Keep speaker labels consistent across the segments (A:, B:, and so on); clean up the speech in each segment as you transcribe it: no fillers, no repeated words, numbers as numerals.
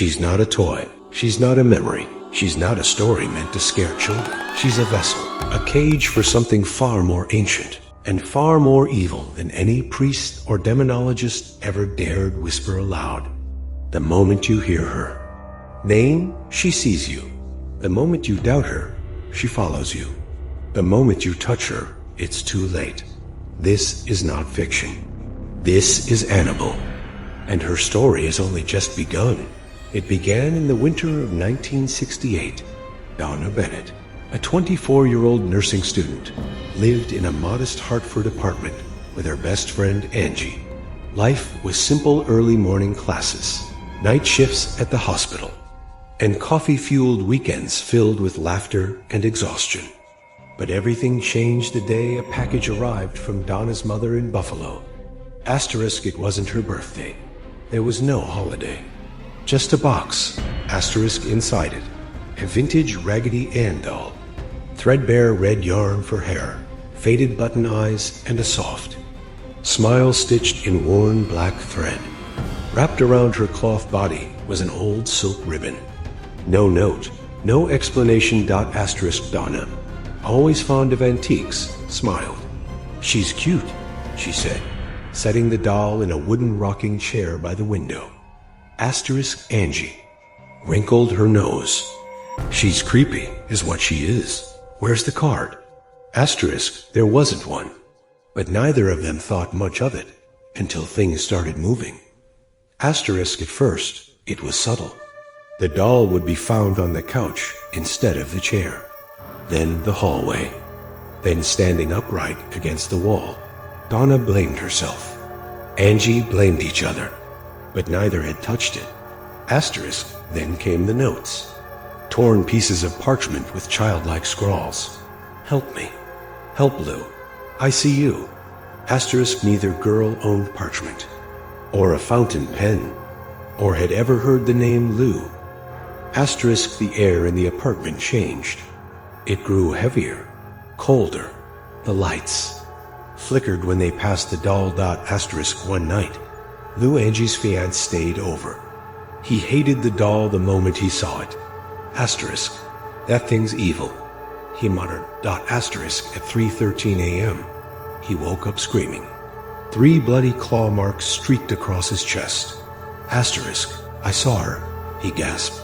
A: She's not a toy. She's not a memory. She's not a story meant to scare children. She's a vessel, a cage for something far more ancient and far more evil than any priest or demonologist ever dared whisper aloud. The moment you hear her name, she sees you. The moment you doubt her, she follows you. The moment you touch her, it's too late. This is not fiction. This is Annabelle. And her story has only just begun. It began in the winter of 1968. Donna Bennett, a 24-year-old nursing student, lived in a modest Hartford apartment with her best friend Angie. Life was simple early morning classes, night shifts at the hospital, and coffee-fueled weekends filled with laughter and exhaustion. But everything changed the day a package arrived from Donna's mother in Buffalo. Asterisk, it wasn't her birthday. There was no holiday. Just a box, asterisk inside it, a vintage Raggedy Ann doll, threadbare red yarn for hair, faded button eyes, and a soft smile stitched in worn black thread. Wrapped around her cloth body was an old silk ribbon. No note, no explanation. Asterisk Donna, always fond of antiques, smiled. She's cute, she said, setting the doll in a wooden rocking chair by the window. Asterisk Angie wrinkled her nose. She's creepy, is what she is. Where's the card? Asterisk, there wasn't one. But neither of them thought much of it until things started moving. Asterisk, at first, it was subtle. The doll would be found on the couch instead of the chair. Then the hallway. Then standing upright against the wall. Donna blamed herself. Angie blamed each other. But neither had touched it. Asterisk, then came the notes. Torn pieces of parchment with childlike scrawls. Help me. Help Lou. I see you. Asterisk, neither girl owned parchment, or a fountain pen, or had ever heard the name Lou. Asterisk, the air in the apartment changed. It grew heavier, colder. The lights flickered when they passed the doll. Asterisk, one night, Lou, Angie's fiancé, stayed over. He hated the doll the moment he saw it. Asterisk, that thing's evil, he muttered. Asterisk, at 3:13 a.m., he woke up screaming. 3 bloody claw marks streaked across his chest. Asterisk, I saw her, he gasped.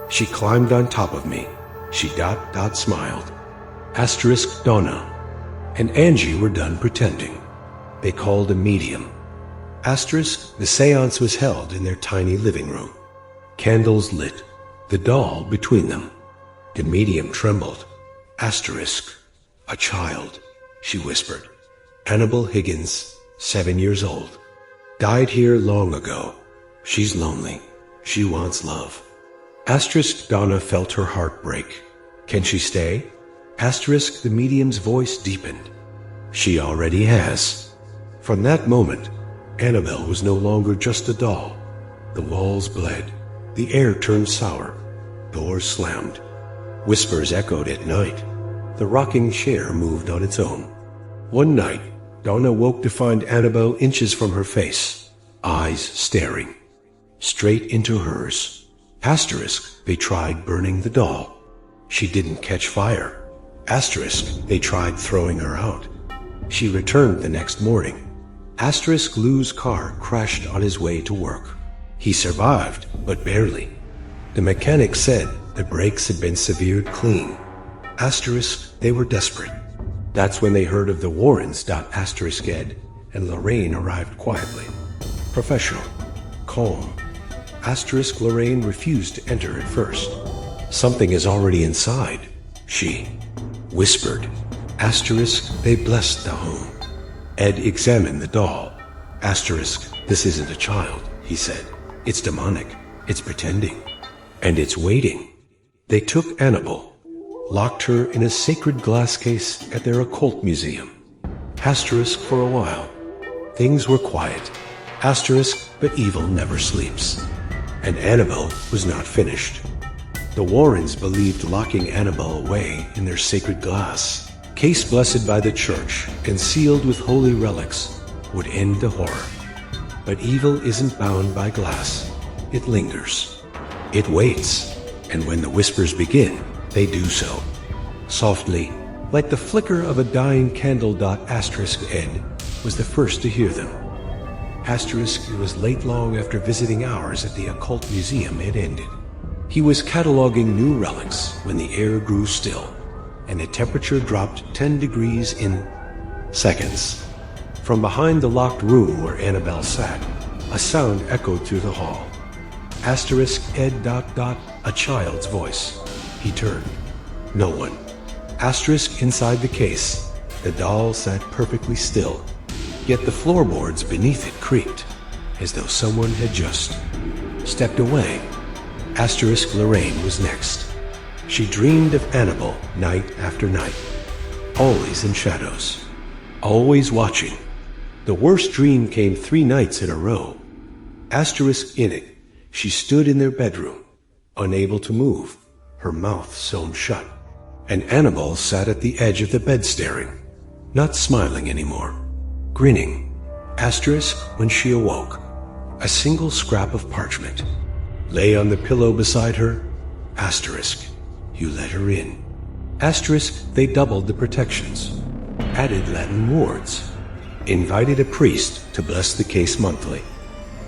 A: She climbed on top of me. She smiled. Asterisk, Donna and Angie were done pretending. They called a medium. Asterisk, the séance was held in their tiny living room. Candles lit, the doll between them. The medium trembled. Asterisk, a child, she whispered. Annabelle Higgins, 7 years old. Died here long ago. She's lonely. She wants love. Asterisk, Donna felt her heart break. Can she stay? Asterisk, the medium's voice deepened. She already has. From that moment, Annabelle was no longer just a doll. The walls bled. The air turned sour. Doors slammed. Whispers echoed at night. The rocking chair moved on its own. One night, Donna woke to find Annabelle inches from her face, eyes staring straight into hers. Asterisk, they tried burning the doll. She didn't catch fire. Asterisk, they tried throwing her out. She returned the next morning. Asterisk, Lou's car crashed on his way to work. He survived, but barely. The mechanic said the brakes had been severed clean. Asterisk, they were desperate. That's when they heard of the Warrens. Asterisk, Ed and Lorraine arrived quietly. Professional, calm. Asterisk, Lorraine refused to enter at first. Something is already inside, she whispered. Asterisk, they blessed the home. Ed examined the doll. Asterisk, this isn't a child, he said. It's demonic. It's pretending. And it's waiting. They took Annabelle, locked her in a sacred glass case at their occult museum. Asterisk, for a while, things were quiet. Asterisk, but evil never sleeps. And Annabelle was not finished. The Warrens believed locking Annabelle away in their sacred glass, case blessed by the church and sealed with holy relics, would end the horror. But evil isn't bound by glass. It lingers. It waits, and when the whispers begin, they do so. Softly, like the flicker of a dying candle. Asterisk Ed was the first to hear them. Asterisk, it was late long after visiting hours at the occult museum had ended. He was cataloging new relics when the air grew still, and the temperature dropped 10 degrees in seconds. From behind the locked room where Annabelle sat, a sound echoed through the hall. Asterisk Ed. A child's voice. He turned. No one. Asterisk inside the case. The doll sat perfectly still, yet the floorboards beneath it creaked, as though someone had just stepped away. Asterisk Lorraine was next. She dreamed of Annabelle night after night, always in shadows, always watching. The worst dream came 3 nights in a row. Asterisk in it, she stood in their bedroom, unable to move, her mouth sewn shut, and Annabelle sat at the edge of the bed staring, not smiling anymore, grinning. Asterisk, when she awoke, a single scrap of parchment lay on the pillow beside her. Asterisk, you let her in. Asterisk, they doubled the protections, added Latin words, invited a priest to bless the case monthly.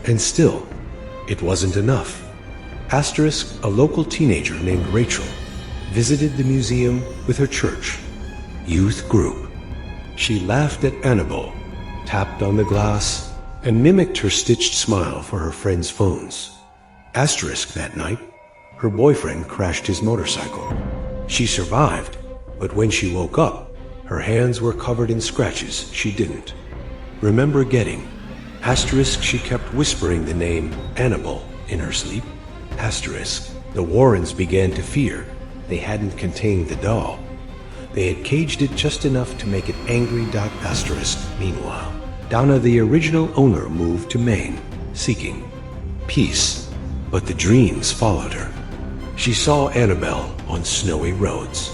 A: And still, it wasn't enough. Asterisk, a local teenager named Rachel, visited the museum with her church youth group. She laughed at Annabelle, tapped on the glass, and mimicked her stitched smile for her friends' phones. Asterisk, that night, her boyfriend crashed his motorcycle. She survived, but when she woke up, her hands were covered in scratches she didn't remember getting. Asterisk, she kept whispering the name Annabelle in her sleep. Asterisk, the Warrens began to fear they hadn't contained the doll. They had caged it just enough to make it angry. Asterisk, meanwhile, Donna, the original owner, moved to Maine, seeking peace, but the dreams followed her. She saw Annabelle on snowy roads,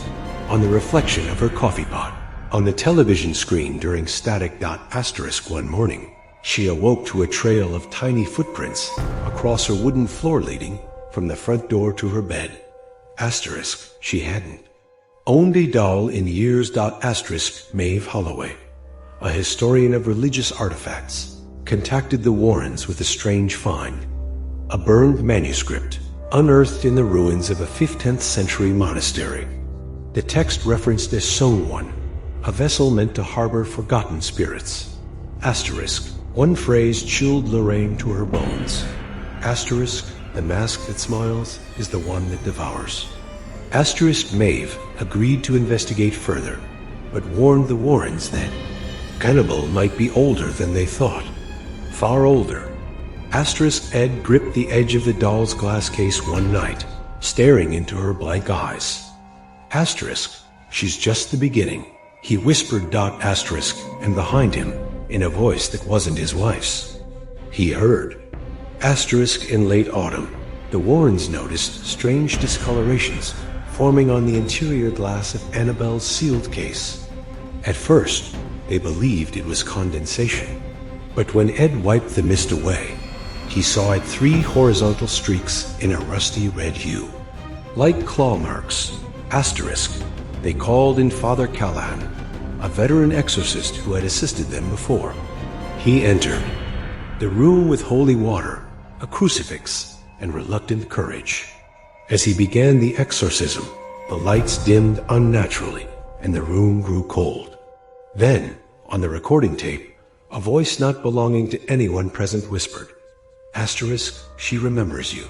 A: on the reflection of her coffee pot, on the television screen during static. Asterisk, one morning, she awoke to a trail of tiny footprints across her wooden floor leading from the front door to her bed. Asterisk, she hadn't owned a doll in years. Asterisk, Maeve Holloway, a historian of religious artifacts, contacted the Warrens with a strange find. A burned manuscript unearthed in the ruins of a 15th century monastery. The text referenced a sewn one, a vessel meant to harbor forgotten spirits. Asterisk, one phrase chilled Lorraine to her bones. Asterisk, the mask that smiles is the one that devours. Asterisk, Maeve agreed to investigate further, but warned the Warrens that Annabelle might be older than they thought. Far older. Asterisk, Ed gripped the edge of the doll's glass case one night, staring into her blank eyes. Asterisk, she's just the beginning, he whispered. Asterisk, and behind him, in a voice that wasn't his wife's, he heard. Asterisk, in late autumn, the Warrens noticed strange discolorations forming on the interior glass of Annabelle's sealed case. At first, they believed it was condensation, but when Ed wiped the mist away, he saw it 3 horizontal streaks in a rusty red hue, like claw marks. Asterisk, they called in Father Callahan, a veteran exorcist who had assisted them before. He entered the room with holy water, a crucifix, and reluctant courage. As he began the exorcism, the lights dimmed unnaturally, and the room grew cold. Then, on the recording tape, a voice not belonging to anyone present whispered, Asterisk, she remembers you.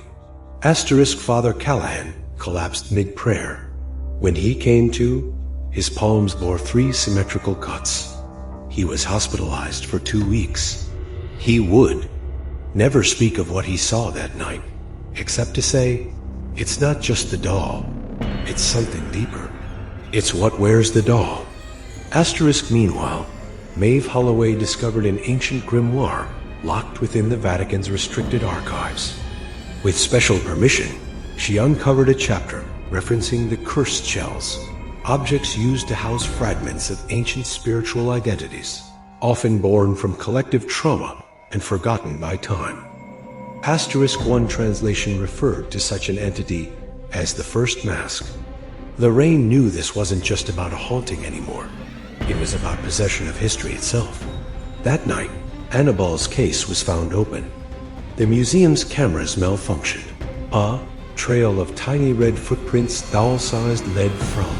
A: Asterisk, Father Callahan collapsed mid-prayer. When he came to, his palms bore 3 symmetrical cuts. He was hospitalized for 2 weeks. He would never speak of what he saw that night, except to say, it's not just the doll, it's something deeper. It's what wears the doll. Asterisk, meanwhile, Maeve Holloway discovered an ancient grimoire locked within the Vatican's restricted archives. With special permission, she uncovered a chapter referencing the cursed shells, objects used to house fragments of ancient spiritual identities, often born from collective trauma and forgotten by time. *1 translation referred to such an entity as the first mask. Lorraine knew this wasn't just about a haunting anymore. It was about possession of history itself. That night, Annabelle's case was found open. The museum's cameras malfunctioned. A trail of tiny red footprints doll-sized led from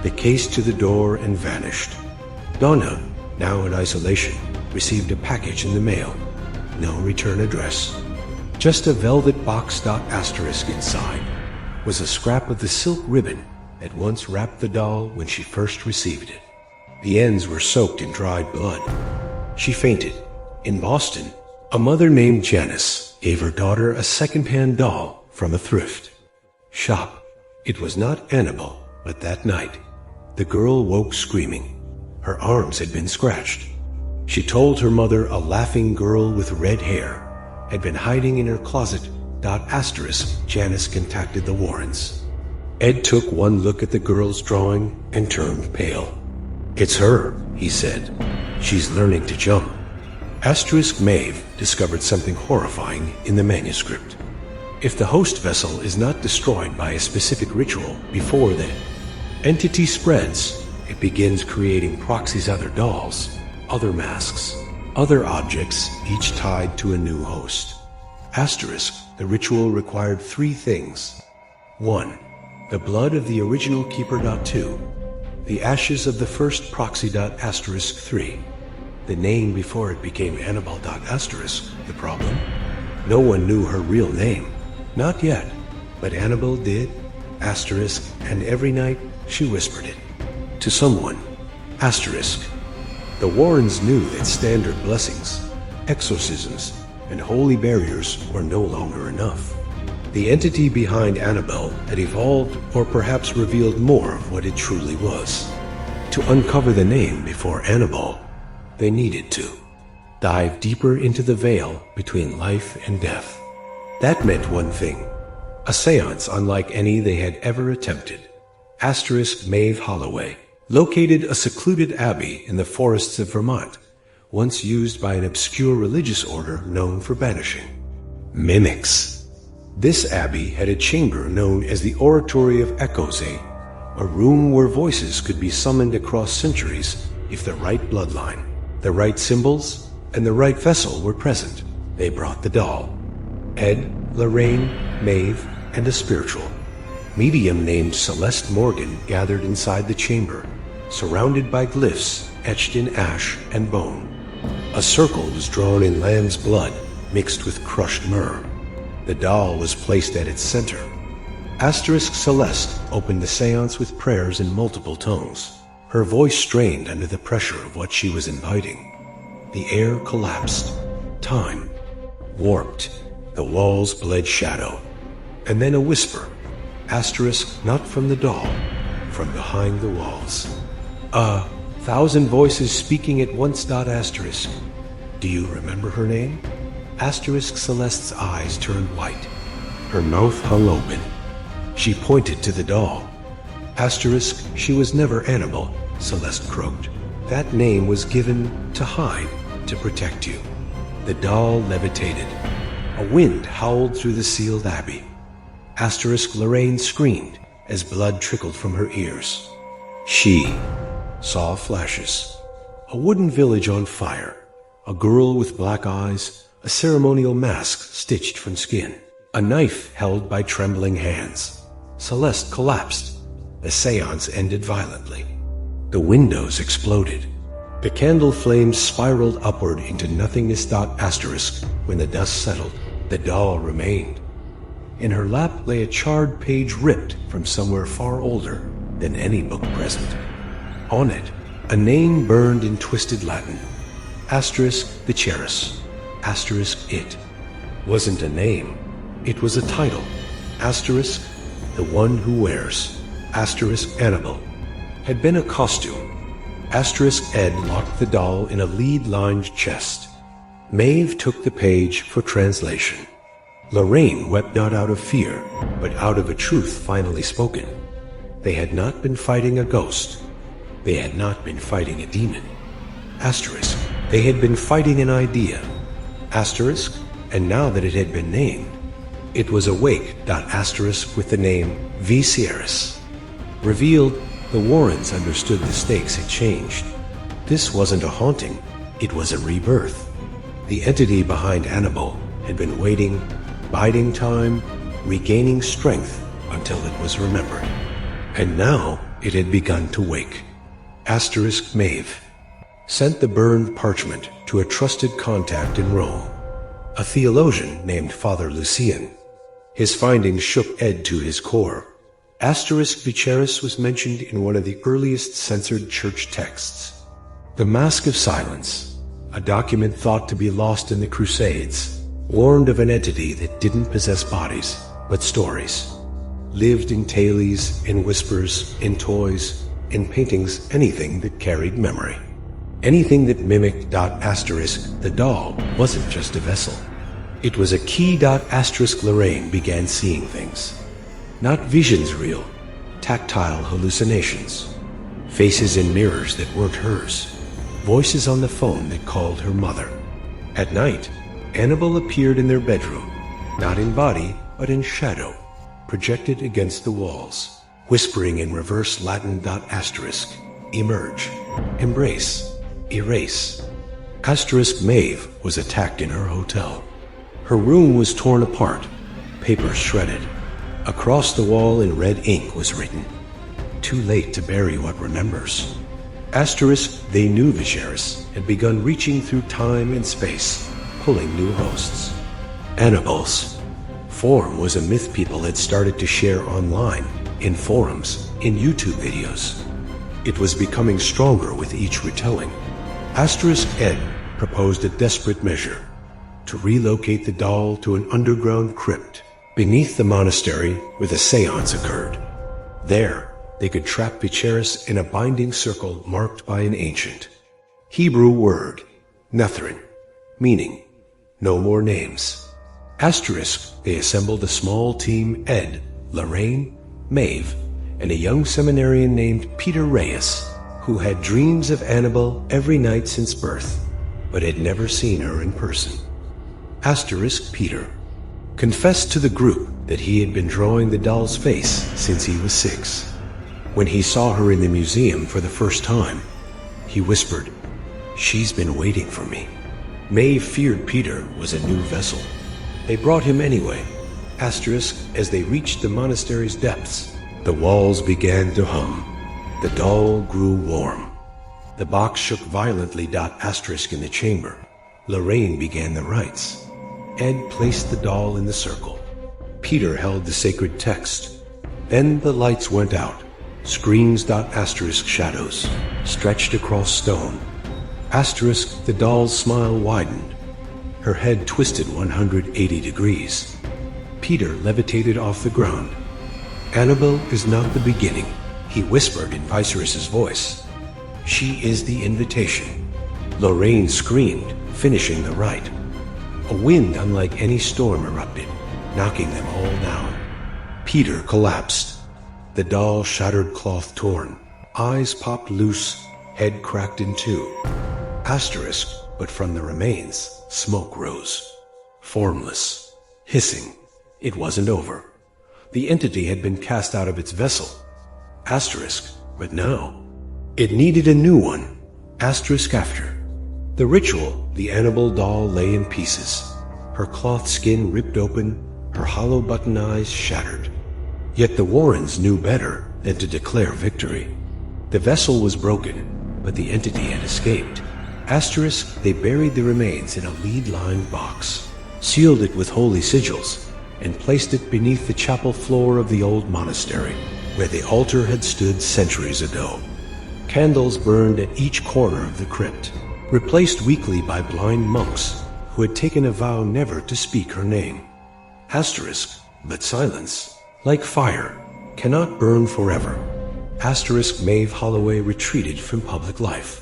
A: the case to the door and vanished. Donna, now in isolation, received a package in the mail. No return address. Just a velvet box. Asterisk inside was a scrap of the silk ribbon that once wrapped the doll when she first received it. The ends were soaked in dried blood. She fainted. In Boston, a mother named Janice gave her daughter a second-hand doll from a thrift shop. It was not Annabelle, but that night, the girl woke screaming. Her arms had been scratched. She told her mother a laughing girl with red hair had been hiding in her closet. Asterisk Janice contacted the Warrens. Ed took one look at the girl's drawing and turned pale. "It's her," he said. "She's learning to jump." Asterisk Maeve discovered something horrifying in the manuscript. If the host vessel is not destroyed by a specific ritual before the entity spreads, it begins creating proxies, other dolls, other masks, other objects, each tied to a new host. Asterisk, the ritual required 3 things. 1. The blood of the original keeper. 2. The ashes of the first proxy. Asterisk 3. The name before it became Annabelle. Asterisk. The problem? No one knew her real name. Not yet. But Annabelle did. Asterisk. And every night she whispered it to someone. Asterisk. The Warrens knew that standard blessings, exorcisms, and holy barriers were no longer enough. The entity behind Annabelle had evolved, or perhaps revealed more of what it truly was. To uncover the name before Annabelle, they needed to dive deeper into the veil between life and death. That meant one thing: a séance unlike any they had ever attempted. Asterisk Maeve Holloway located a secluded abbey in the forests of Vermont, once used by an obscure religious order known for banishing mimics. This abbey had a chamber known as the Oratory of Echoes, a room where voices could be summoned across centuries if the right bloodline, the right symbols, and the right vessel were present. They brought the doll. Ed, Lorraine, Maeve, and a spiritual medium named Celeste Morgan gathered inside the chamber, surrounded by glyphs etched in ash and bone. A circle was drawn in lamb's blood mixed with crushed myrrh. The doll was placed at its center. Asterisk Celeste opened the séance with prayers in multiple tongues. Her voice strained under the pressure of what she was inviting. The air collapsed. Time warped. The walls bled shadow. And then a whisper. Asterisk, not from the doll, from behind the walls. 1,000 voices speaking at once. Asterisk. Do you remember her name? Asterisk Celeste's eyes turned white. Her mouth hung open. She pointed to the doll. Asterisk, she was never Annabelle, Celeste croaked. That name was given to hide, to protect you. The doll levitated. A wind howled through the sealed abbey. Asterisk Lorraine screamed as blood trickled from her ears. She saw flashes. A wooden village on fire. A girl with black eyes. A ceremonial mask stitched from skin. A knife held by trembling hands. Celeste collapsed. The séance ended violently. The windows exploded. The candle flames spiraled upward into nothingness. Asterisk. When the dust settled, the doll remained. In her lap lay a charred page ripped from somewhere far older than any book present. On it, a name burned in twisted Latin. Asterisk the Cherus. Asterisk it. Wasn't a name. It was a title. Asterisk the one who wears. Asterisk Annabelle. Had been a costume. Asterisk Ed locked the doll in a lead-lined chest. Maeve took the page for translation. Lorraine wept not out of fear, but out of a truth finally spoken. They had not been fighting a ghost. They had not been fighting a demon. Asterisk, they had been fighting an idea. Asterisk, and now that it had been named, it was awake. Asterisk with the name Viserys. Revealed, the Warrens understood the stakes had changed. This wasn't a haunting, it was a rebirth. The entity behind Annabelle had been waiting, biding time, regaining strength until it was remembered. And now it had begun to wake. Asterisk Maeve sent the burned parchment to a trusted contact in Rome, a theologian named Father Lucian. His findings shook Ed to his core. Asterisk Viserys was mentioned in one of the earliest censored church texts. The Mask of Silence, a document thought to be lost in the Crusades, warned of an entity that didn't possess bodies, but stories. Lived in tales, in whispers, in toys, in paintings, anything that carried memory. Anything that mimicked asterisk the doll wasn't just a vessel. It was a key. Asterisk Lorraine began seeing things. Not visions real, tactile hallucinations. Faces in mirrors that weren't hers. Voices on the phone that called her mother. At night, Annabelle appeared in their bedroom, not in body, but in shadow, projected against the walls, whispering in reverse Latin. Asterisk, emerge, embrace, erase. Asterisk Maeve was attacked in her hotel. Her room was torn apart, papers shredded. Across the wall in red ink was written, "Too late to bury what remembers." Asterisk, they knew Viserys had begun reaching through time and space, pulling new hosts. Annabelle's form was a myth people had started to share online, in forums, in YouTube videos. It was becoming stronger with each retelling. Asterisk Ed proposed a desperate measure, to relocate the doll to an underground crypt beneath the monastery where the séance occurred. There, they could trap Viserys in a binding circle marked by an ancient Hebrew word, Nethrin, meaning no more names. Asterisk, they assembled a small team: Ed, Lorraine, Maeve, and a young seminarian named Peter Reyes, who had dreams of Annabelle every night since birth, but had never seen her in person. Asterisk Peter confessed to the group that he had been drawing the doll's face since he was 6. When he saw her in the museum for the first time, he whispered, "She's been waiting for me." Maeve feared Peter was a new vessel. They brought him anyway. Asterisk, as they reached the monastery's depths, the walls began to hum. The doll grew warm. The box shook violently. Asterisk in the chamber. Lorraine began the rites. Ed placed the doll in the circle. Peter held the sacred text. Then the lights went out. Screams. Asterisk shadows stretched across stone. Asterisk, the doll's smile widened. Her head twisted 180 degrees. Peter levitated off the ground. "Annabelle is not the beginning," he whispered in Viserys's voice. "She is the invitation." Lorraine screamed, finishing the rite. A wind unlike any storm erupted, knocking them all down. Peter collapsed. The doll shattered, cloth torn. Eyes popped loose, head cracked in two. Asterisk, but from the remains, smoke rose. Formless, hissing. It wasn't over. The entity had been cast out of its vessel. Asterisk, but now it needed a new one. Asterisk after. The ritual, the Annabelle doll lay in pieces, her cloth skin ripped open, her hollow button eyes shattered. Yet the Warrens knew better than to declare victory. The vessel was broken, but the entity had escaped. Asterisk, they buried the remains in a lead-lined box, sealed it with holy sigils, and placed it beneath the chapel floor of the old monastery, where the altar had stood centuries ago. Candles burned at each corner of the crypt, replaced weekly by blind monks who had taken a vow never to speak her name. Asterisk, but silence, like fire, cannot burn forever. Asterisk Maeve Holloway retreated from public life.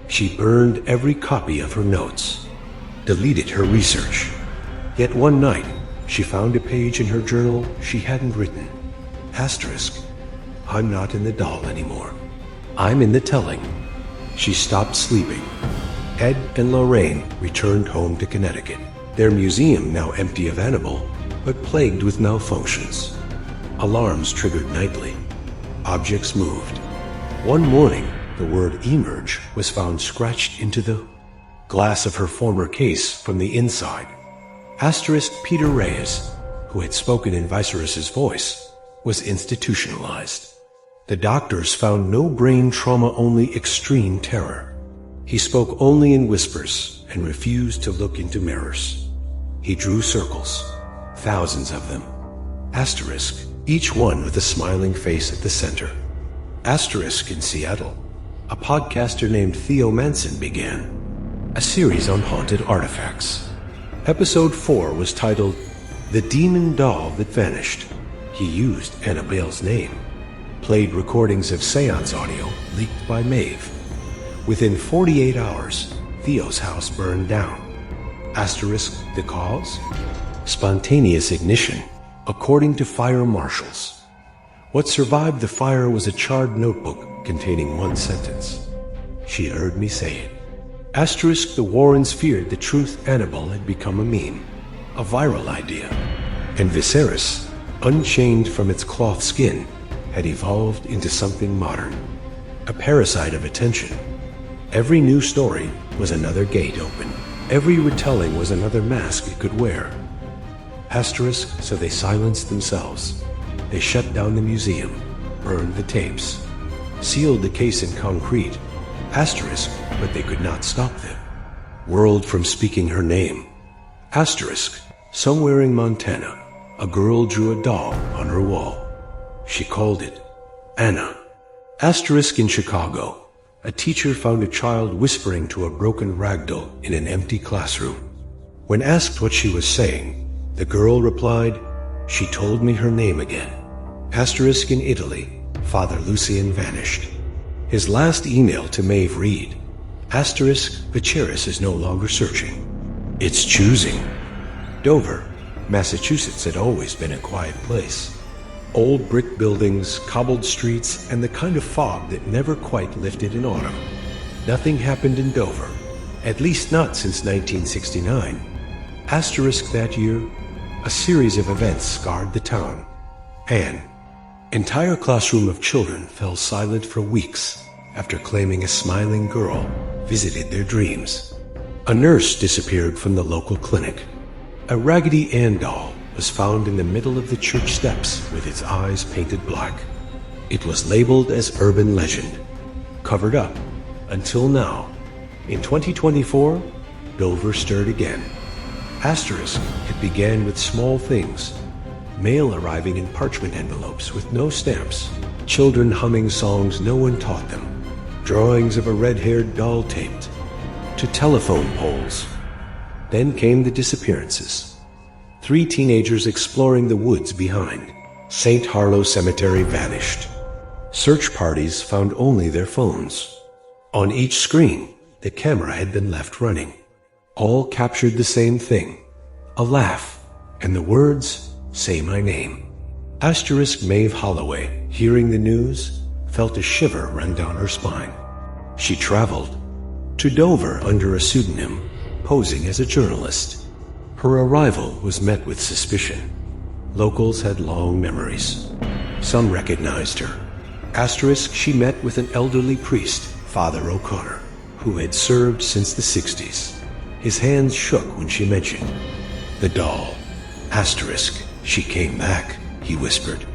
A: She burned every copy of her notes, deleted her research. Yet one night, she found a page in her journal she hadn't written. Asterisk, I'm not in the doll anymore. I'm in the telling. She stopped sleeping. Ed and Lorraine returned home to Connecticut. Their museum now empty of Annabelle, but plagued with malfunctions. Alarms triggered nightly. Objects moved. One morning, the word emerge was found scratched into the glass of her former case from the inside. Asterisk Peter Reyes, who had spoken in Viserys's voice, was institutionalized. The doctors found no brain trauma, only extreme terror. He spoke only in whispers and refused to look into mirrors. He drew circles, thousands of them. Asterisk, each one with a smiling face at the center. Asterisk in Seattle, a podcaster named Theo Manson began a series on haunted artifacts. Episode 4 was titled The Demon Doll That Vanished. He used Annabelle's name, played recordings of seance audio leaked by Maeve. Within 48 hours, Theo's house burned down. Asterisk the cause? Spontaneous ignition, according to fire marshals. What survived the fire was a charred notebook containing one sentence. She heard me say it. Asterisk the Warrens feared the truth Annabelle had become a meme, a viral idea, and Viserys, unchained from its cloth skin, had evolved into something modern, a parasite of attention. Every new story was another gate open. Every retelling was another mask it could wear. Asterisk, so they silenced themselves. They shut down the museum, burned the tapes, sealed the case in concrete. Asterisk, but they could not stop them. Whirled from speaking her name. Asterisk, somewhere in Montana, a girl drew a doll on her wall. She called it Anna. Asterisk in Chicago, a teacher found a child whispering to a broken ragdoll in an empty classroom. When asked what she was saying, the girl replied, "She told me her name again." Asterisk in Italy, Father Lucian vanished. His last email to Maeve read, Asterisk, Viserys is no longer searching. It's choosing. Dover, Massachusetts had always been a quiet place. Old brick buildings, cobbled streets, and the kind of fog that never quite lifted in autumn. Nothing happened in Dover, at least not since 1969. Asterisk that year, a series of events scarred the town. An entire classroom of children fell silent for weeks after claiming a smiling girl visited their dreams. A nurse disappeared from the local clinic. A Raggedy Ann doll was found in the middle of the church steps with its eyes painted black. It was labeled as urban legend, covered up, until now. In 2024, Dover stirred again. Asterisk, it began with small things. Mail arriving in parchment envelopes with no stamps. Children humming songs no one taught them. Drawings of a red-haired doll taped to telephone poles. Then came the disappearances. 3 teenagers exploring the woods behind St. Harlow Cemetery vanished. Search parties found only their phones. On each screen, the camera had been left running. All captured the same thing, a laugh, and the words, "Say my name." Asterisk Maeve Holloway, hearing the news, felt a shiver run down her spine. She traveled to Dover under a pseudonym, posing as a journalist. Her arrival was met with suspicion. Locals had long memories. Some recognized her. Asterisk, she met with an elderly priest, Father O'Connor, who had served since the 60s. His hands shook when she mentioned the doll. Asterisk, she came back, he whispered.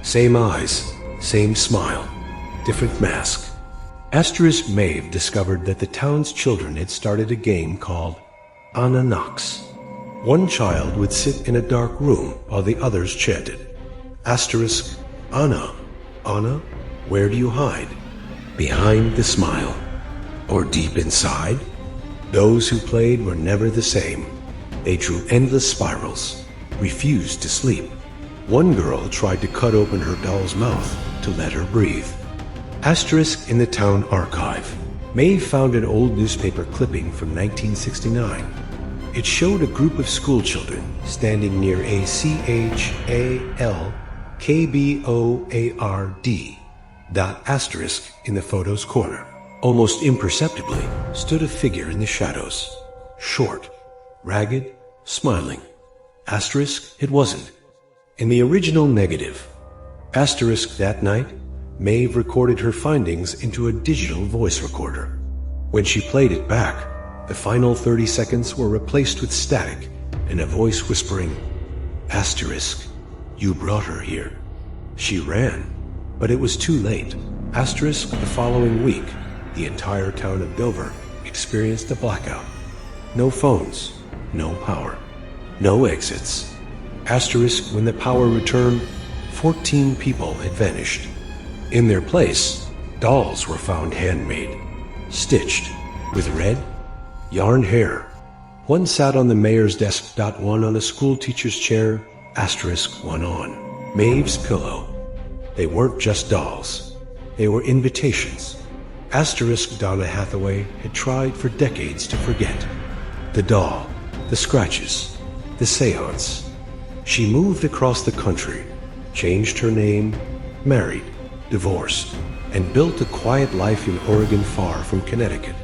A: Same eyes, same smile, different mask. Asterisk Maeve discovered that the town's children had started a game called Anna Knocks. One child would sit in a dark room while the others chanted, Asterisk, Anna, Anna, where do you hide? Behind the smile, or deep inside? Those who played were never the same. They drew endless spirals, refused to sleep. One girl tried to cut open her doll's mouth to let her breathe. Asterisk in the town archive. Maeve found an old newspaper clipping from 1969. It showed a group of schoolchildren standing near a CHALKBOARD dot asterisk in the photo's corner. Almost imperceptibly stood a figure in the shadows. Short, ragged, smiling. Asterisk, it wasn't. In the original negative, asterisk, that night, Maeve recorded her findings into a digital voice recorder. When she played it back, the final 30 seconds were replaced with static and a voice whispering, asterisk, you brought her here. She ran, but it was too late. Asterisk, the following week, the entire town of Dover experienced a blackout. No phones, no power, no exits. Asterisk, when the power returned, 14 people had vanished. In their place, dolls were found handmade, stitched, with red, yarn hair. One sat on the mayor's desk, one on a school teacher's chair, asterisk, one on Maeve's pillow. They weren't just dolls. They were invitations. Asterisk, Donna Hathaway had tried for decades to forget. The doll, the scratches, the séance. She moved across the country, changed her name, married, divorced, and built a quiet life in Oregon, far from Connecticut,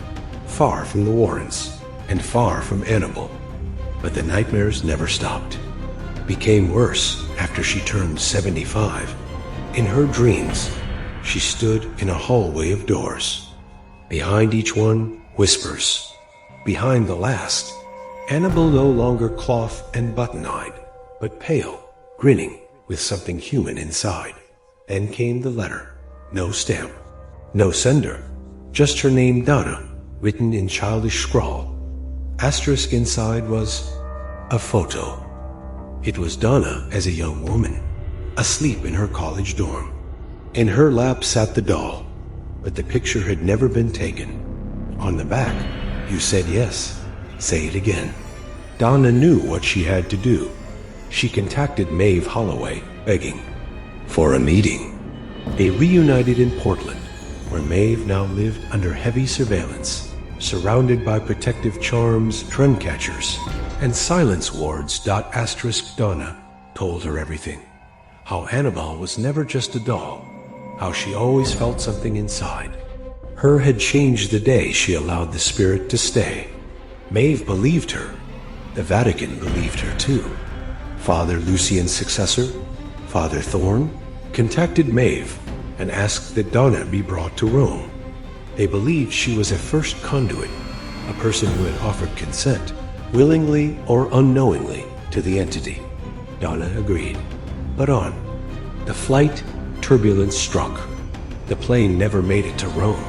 A: far from the Warrens, and far from Annabelle. But the nightmares never stopped. Became worse after she turned 75. In her dreams, she stood in a hallway of doors. Behind each one, whispers. Behind the last, Annabelle no longer cloth and button-eyed, but pale, grinning, with something human inside. Then came the letter. No stamp. No sender. Just her name, Donna, written in childish scrawl. Asterisk inside was a photo. It was Donna as a young woman, asleep in her college dorm. In her lap sat the doll, but the picture had never been taken. On the back, you said yes. Say it again. Donna knew what she had to do. She contacted Maeve Holloway, begging for a meeting. They reunited in Portland, where Maeve now lived under heavy surveillance, surrounded by protective charms, trend catchers, and silence wards. Asterisk, Donna told her everything. How Annabelle was never just a doll, how she always felt something inside. Her had changed the day she allowed the spirit to stay. Maeve believed her. The Vatican believed her too. Father Lucian's successor, Father Thorne, contacted Maeve and asked that Donna be brought to Rome. They believed she was a first conduit, a person who had offered consent, willingly or unknowingly, to the entity. Donna agreed. But on. The flight, turbulence struck. The plane never made it to Rome.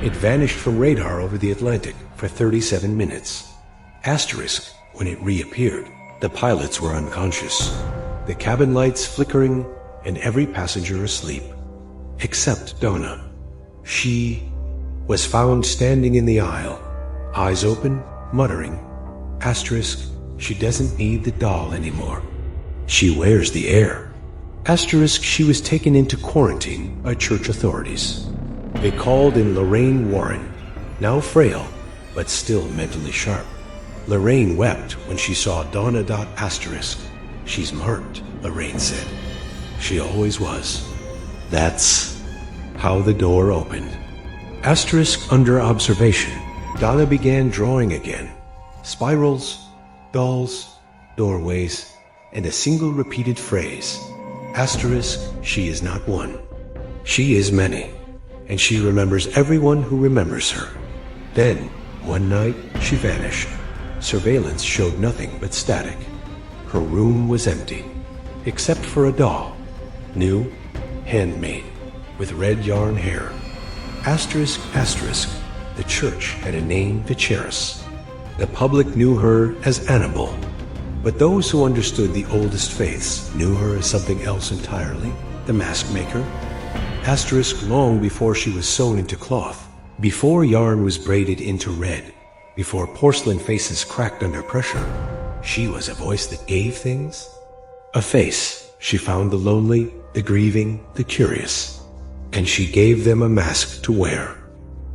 A: It vanished from radar over the Atlantic for 37 minutes. Asterisk, when it reappeared, the pilots were unconscious, the cabin lights flickering, and every passenger asleep. Except Donna. She was found standing in the aisle, eyes open, muttering, asterisk, she doesn't need the doll anymore. She wears the air. Asterisk, she was taken into quarantine by church authorities. They called in Lorraine Warren, now frail, but still mentally sharp. Lorraine wept when she saw Donna. Asterisk, she's marked, Lorraine said. She always was. That's how the door opened. Asterisk, under observation, Donna began drawing again. Spirals, dolls, doorways, and a single repeated phrase. Asterisk, she is not one. She is many, and she remembers everyone who remembers her. Then, one night, she vanished. Surveillance showed nothing but static. Her room was empty, except for a doll, new, handmade, with red yarn hair. Asterisk, asterisk, the church had a name, Viceris. The public knew her as Annabelle, but those who understood the oldest faiths knew her as something else entirely, the mask maker. Asterisk, long before she was sewn into cloth, before yarn was braided into red, before porcelain faces cracked under pressure, she was a voice that gave things. A face. She found the lonely, the grieving, the curious, and she gave them a mask to wear.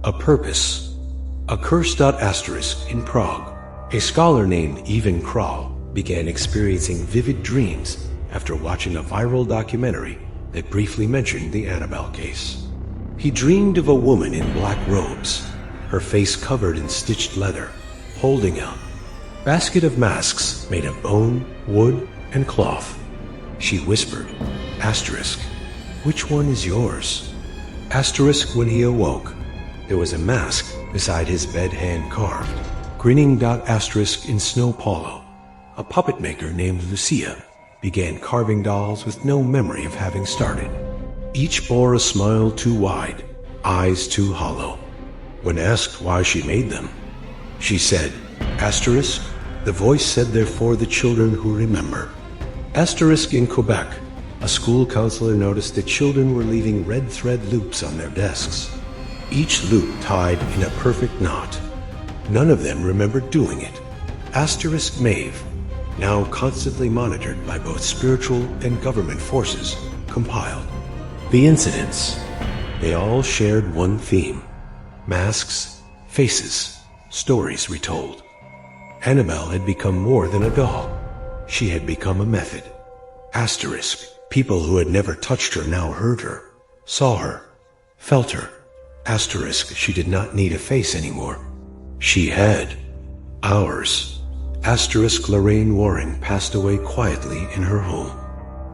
A: A purpose. A curse. Asterisk, in Prague, a scholar named Ivan Kral began experiencing vivid dreams after watching a viral documentary that briefly mentioned the Annabelle case. He dreamed of a woman in black robes, her face covered in stitched leather, holding out basket of masks made of bone, wood, and cloth. She whispered, Asterisk, which one is yours? Asterisk, when he awoke, there was a mask beside his bed, hand carved. Grinning. Asterisk in Snow Paulo, a puppet maker named Lucia, began carving dolls with no memory of having started. Each bore a smile too wide, eyes too hollow. When asked why she made them, she said, Asterisk, the voice said they're for the children who remember. Asterisk in Quebec, a school counselor noticed that children were leaving red thread loops on their desks, each loop tied in a perfect knot. None of them remembered doing it. Asterisk Maeve, now constantly monitored by both spiritual and government forces, compiled the incidents. They all shared one theme: masks, faces, stories retold. Annabelle had become more than a doll. She had become a method. Asterisk, people who had never touched her now heard her, saw her, felt her. Asterisk, she did not need a face anymore. She had ours. Asterisk Lorraine Waring passed away quietly in her home.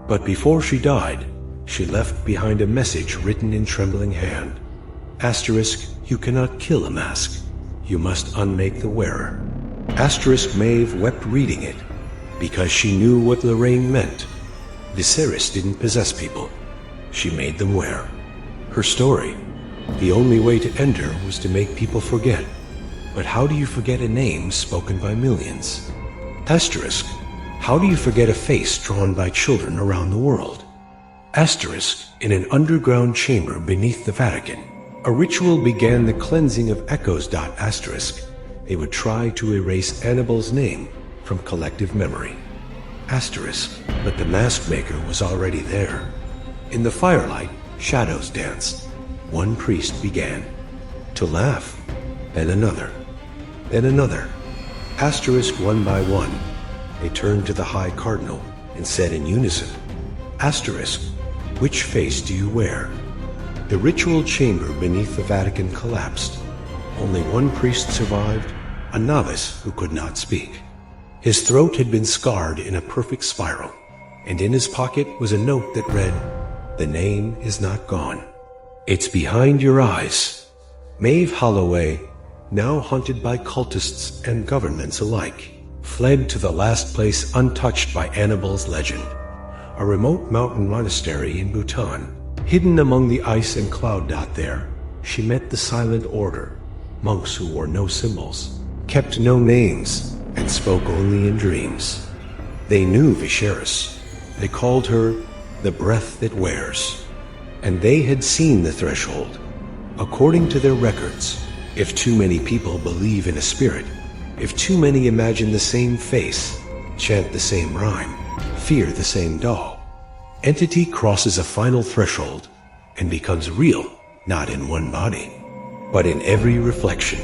A: But before she died, she left behind a message written in trembling hand. Asterisk, you cannot kill a mask. You must unmake the wearer. Asterisk Maeve wept reading it, because she knew what Lorraine meant. Viserys didn't possess people. She made them wear. Her story, the only way to end her was to make people forget. But how do you forget a name spoken by millions? Asterisk, how do you forget a face drawn by children around the world? Asterisk, in an underground chamber beneath the Vatican, a ritual began the cleansing of echoes. Asterisk, they would try to erase Annabelle's name from collective memory. Asterisk, but the mask maker was already there. In the firelight, shadows danced. One priest began to laugh, then another, then another. Asterisk, one by one, they turned to the High Cardinal and said in unison, Asterisk, which face do you wear? The ritual chamber beneath the Vatican collapsed. Only one priest survived, a novice who could not speak. His throat had been scarred in a perfect spiral, and in his pocket was a note that read, The name is not gone. It's behind your eyes. Maeve Holloway, now haunted by cultists and governments alike, fled to the last place untouched by Annabelle's legend, a remote mountain monastery in Bhutan. Hidden among the ice and cloud. There, she met the Silent Order, monks who wore no symbols, kept no names, and spoke only in dreams. They knew Viserys. They called her the breath that wears. And they had seen the threshold. According to their records, if too many people believe in a spirit, if too many imagine the same face, chant the same rhyme, fear the same doll, entity crosses a final threshold and becomes real, not in one body, but in every reflection.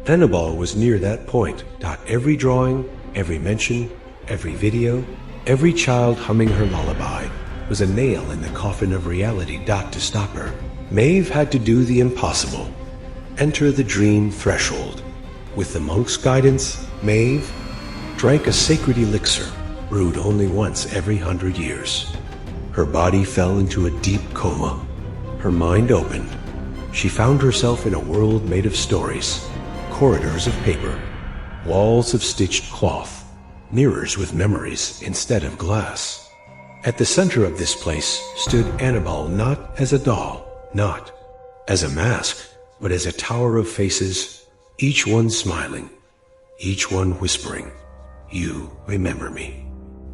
A: Annabelle was near that point. Every drawing, every mention, every video, every child humming her lullaby was a nail in the coffin of reality. To stop her, Maeve had to do the impossible. Enter the dream threshold. With the monk's guidance, Maeve drank a sacred elixir, brewed only once every 100 years. Her body fell into a deep coma. Her mind opened. She found herself in a world made of stories, corridors of paper, walls of stitched cloth, mirrors with memories instead of glass. At the center of this place stood Annabelle, not as a doll, not as a mask, but as a tower of faces, each one smiling, each one whispering, You remember me.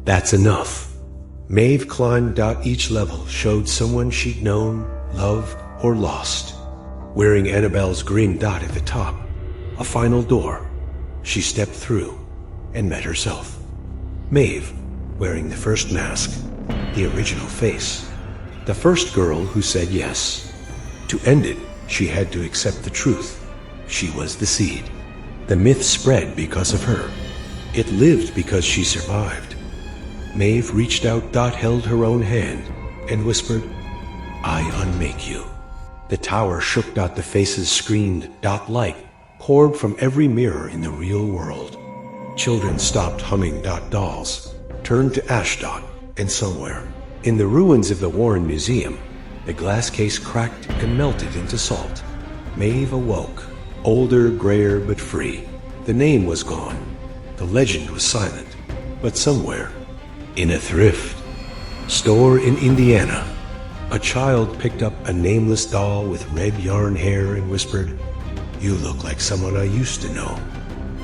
A: That's enough. Maeve climbed. Each level showed someone she'd known, loved, or lost. Wearing Annabelle's green dot at the top, a final door, she stepped through and met herself. Maeve, wearing the first mask, the original face, the first girl who said yes. To end it, she had to accept the truth. She was the seed. The myth spread because of her. It lived because she survived. Maeve reached out. Held her own hand and whispered, I unmake you. The tower shook. The faces screamed. Light poured from every mirror in the real world. Children stopped humming dolls, turned to Ashdod, and somewhere, in the ruins of the Warren Museum, the glass case cracked and melted into salt. Maeve awoke, older, grayer, but free. The name was gone. The legend was silent. But somewhere, in a thrift store in Indiana, a child picked up a nameless doll with red yarn hair and whispered, "You look like someone I used to know."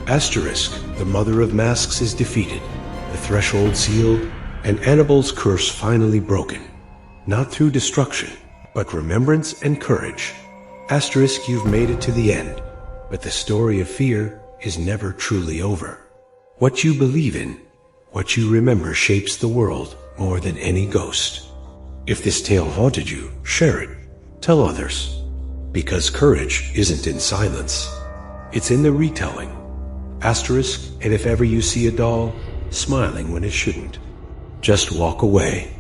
A: Asterisk, the mother of masks, is defeated, the threshold sealed, and Annabelle's curse finally broken. Not through destruction, but remembrance and courage. Asterisk, you've made it to the end, but the story of fear is never truly over. What you believe in, what you remember shapes the world more than any ghost. If this tale haunted you, share it. Tell others. Because courage isn't in silence. It's in the retelling. Asterisk, and if ever you see a doll smiling when it shouldn't, just walk away.